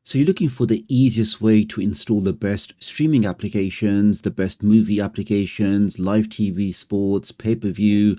So you're looking for the easiest way to install the best streaming applications, the best movie applications, live TV, sports, pay-per-view,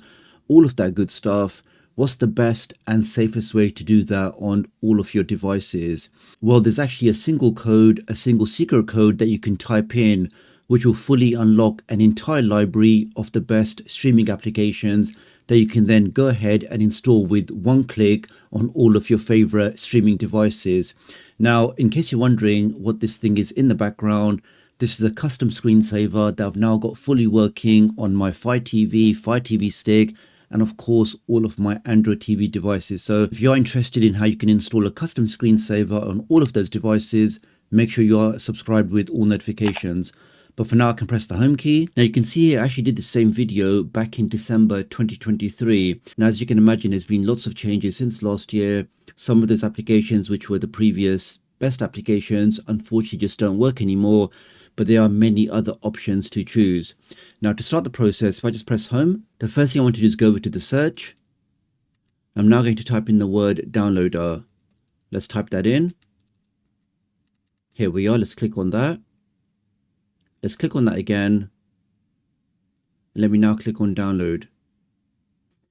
all of that good stuff. What's the best and safest way to do that on all of your devices? Well, there's actually a single code, a single secret code that you can type in, which will fully unlock an entire library of the best streaming applications that you can then go ahead and install with one click on all of your favorite streaming devices. Now, in case you're wondering what this thing is in the background, this is a custom screensaver that I've now got fully working on my Fire TV Stick, and of course all of my Android TV devices. So if you're interested in how you can install a custom screensaver on all of those devices, make sure you are subscribed with all notifications. But for now, I can press the home key. Now you can see here I actually did the same video back in December 2023. Now, as you can imagine, there's been lots of changes since last year. Some of those applications, which were the previous best applications, unfortunately just don't work anymore, but there are many other options to choose. Now, to start the process, if I just press home, the first thing I want to do is go over to the search. I'm now going to type in the word downloader. Let's type that in. Here we are. Let's click on that. Let's click on that again. Let me now click on download.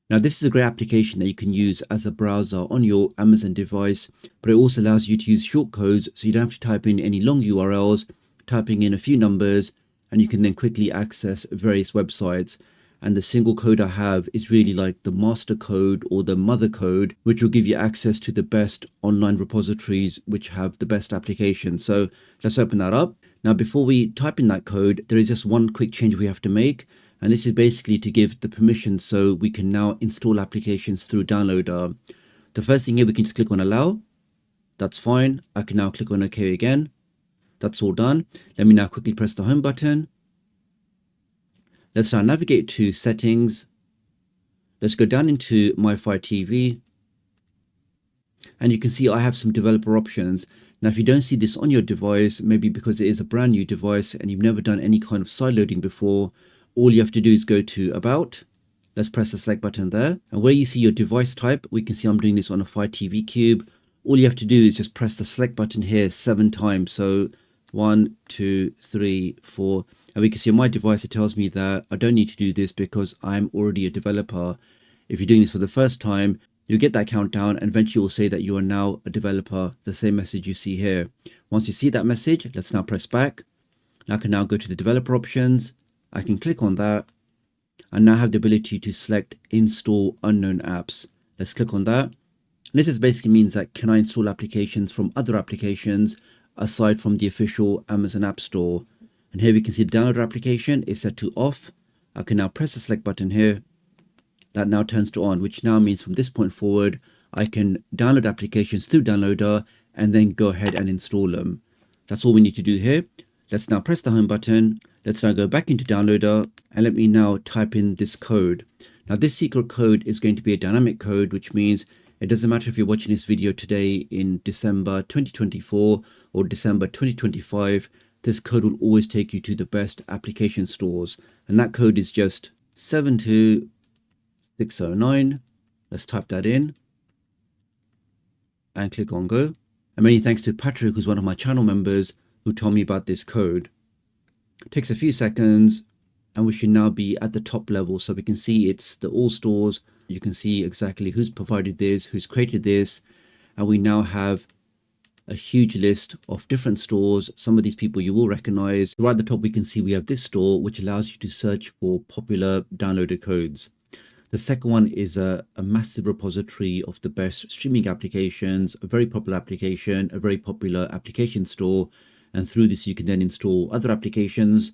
Now, this is a great application that you can use as a browser on your Amazon device, but it also allows you to use shortcodes, so you don't have to type in any long URLs, typing in a few numbers, and you can then quickly access various websites. And the single code I have is really like the master code or the mother code, which will give you access to the best online repositories which have the best applications. So let's open that up. Now, before we type in that code, there is just one quick change we have to make. And this is basically to give the permission so we can now install applications through Downloader. The first thing here, we can just click on allow. That's fine. I can now click on OK again. That's all done. Let me now quickly press the home button. Let's now navigate to settings. Let's go down into my Fire TV. And you can see I have some developer options. Now, if you don't see this on your device, maybe because it is a brand new device and you've never done any kind of side loading before, all you have to do is go to About. Let's press the select button there. And where you see your device type, we can see I'm doing this on a Fire TV Cube. All you have to do is just press the select button here 7 times. So 1, 2, 3, 4. And we can see on my device, it tells me that I don't need to do this because I'm already a developer. If you're doing this for the first time, you'll get that countdown and eventually it will say that you are now a developer, the same message you see here. Once you see that message, let's now press back. I can now go to the developer options. I can click on that and now have the ability to select install unknown apps. Let's click on that. This just basically means that can I install applications from other applications aside from the official Amazon App Store. And here we can see the downloader application is set to off. I can now press the select button here. That now turns to on, which now means from this point forward, I can download applications through Downloader and then go ahead and install them. That's all we need to do here. Let's now press the home button. Let's now go back into Downloader and let me now type in this code. Now, this secret code is going to be a dynamic code, which means it doesn't matter if you're watching this video today in December 2024 or December 2025, this code will always take you to the best application stores. And that code is just 72609. Let's type that in and click on go. And many thanks to Patrick, who's one of my channel members, who told me about this code. It takes a few seconds and we should now be at the top level. So we can see it's the all stores. You can see exactly who's provided this, who's created this. And we now have a huge list of different stores. Some of these people you will recognize. Right at the top, we can see we have this store, which allows you to search for popular downloaded codes. The second one is a massive repository of the best streaming applications, a very popular application, a very popular application store. And through this, you can then install other applications.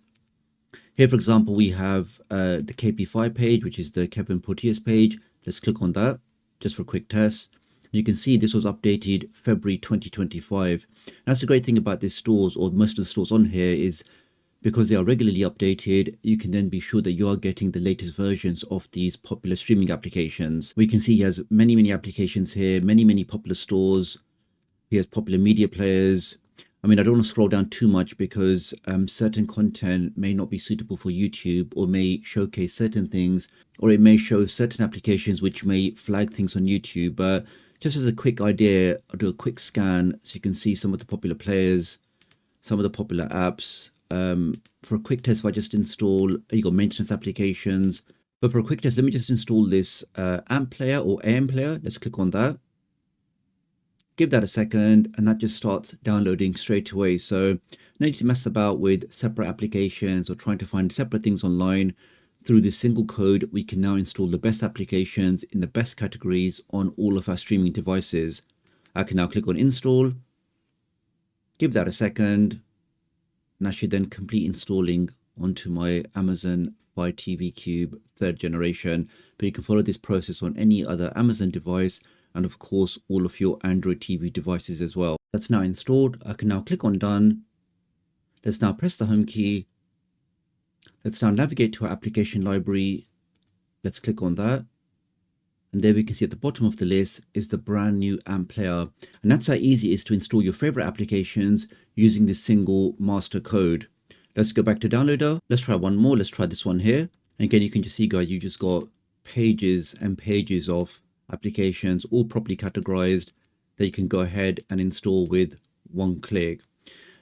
Here, for example, we have the KP5 page, which is the Kevin Portier's page. Let's click on that just for a quick test. You can see this was updated February 2025. And that's the great thing about these stores, or most of the stores on here, is because they are regularly updated, you can then be sure that you are getting the latest versions of these popular streaming applications. We can see he has many applications here, many popular stores. He has popular media players. I mean, I don't want to scroll down too much because certain content may not be suitable for YouTube, or may showcase certain things, or it may show certain applications which may flag things on YouTube. But Just as a quick idea, I'll do a quick scan so you can see some of the popular players, some of the popular apps. For a quick test, if I just install, you got maintenance applications. But for a quick test, let me just install this AMP player or AM player. Let's click on that. Give that a second, and that just starts downloading straight away. So no need to mess about with separate applications or trying to find separate things online. Through this single code, we can now install the best applications in the best categories on all of our streaming devices. I can now click on install, give that a second, and that should then complete installing onto my Amazon Fire TV Cube 3rd generation. But you can follow this process on any other Amazon device, and of course all of your Android TV devices as well. That's now installed. I can now click on done. Let's now press the home key. Let's now navigate to our application library. Let's click on that. And there we can see at the bottom of the list is the brand new AMP player. And that's how easy it is to install your favorite applications using this single master code. Let's go back to downloader. Let's try one more. Let's try this one here. And again, you can just see, guys, you just got pages and pages of applications, all properly categorized, that you can go ahead and install with one click.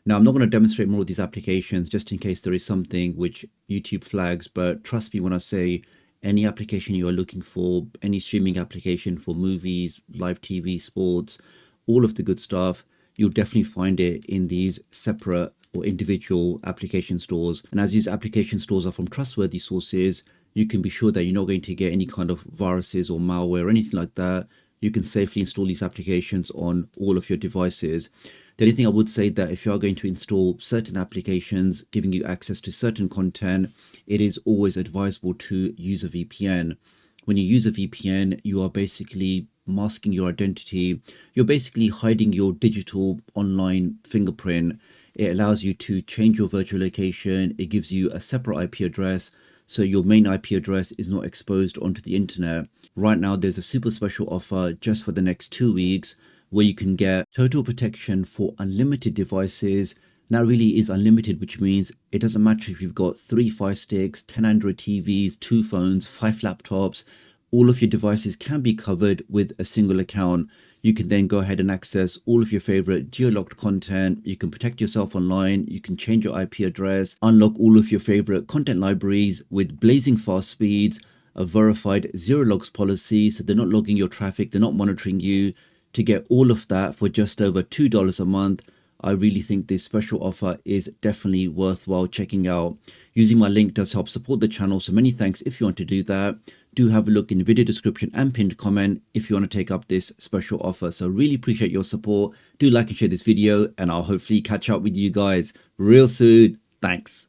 Now, I'm not going to demonstrate more of these applications just in case there is something which YouTube flags, but trust me when I say any application you are looking for, any streaming application for movies, live TV, sports, all of the good stuff, you'll definitely find it in these separate or individual application stores. And as these application stores are from trustworthy sources, you can be sure that you're not going to get any kind of viruses or malware or anything like that. You can safely install these applications on all of your devices. The only thing I would say that if you are going to install certain applications giving you access to certain content, it is always advisable to use a VPN. When you use a VPN, you are basically masking your identity. You're basically hiding your digital online fingerprint. It allows you to change your virtual location. It gives you a separate IP address, so your main IP address is not exposed onto the internet. Right now, there's a super special offer just for the next 2 weeks where you can get total protection for unlimited devices. Now really is unlimited, which means it doesn't matter if you've got 3 Fire Sticks, 10 Android TVs, 2 phones, 5 laptops, all of your devices can be covered with a single account. You can then go ahead and access all of your favorite geo-locked content. You can protect yourself online. You can change your IP address, unlock all of your favorite content libraries with blazing fast speeds, a verified zero logs policy. So they're not logging your traffic. They're not monitoring you. To get all of that for just over $2 a month, I really think this special offer is definitely worthwhile checking out. Using my link does help support the channel, so many thanks if you want to do that. Do have a look in the video description and pinned comment if you want to take up this special offer. So really appreciate your support. Do like and share this video, and I'll hopefully catch up with you guys real soon. Thanks.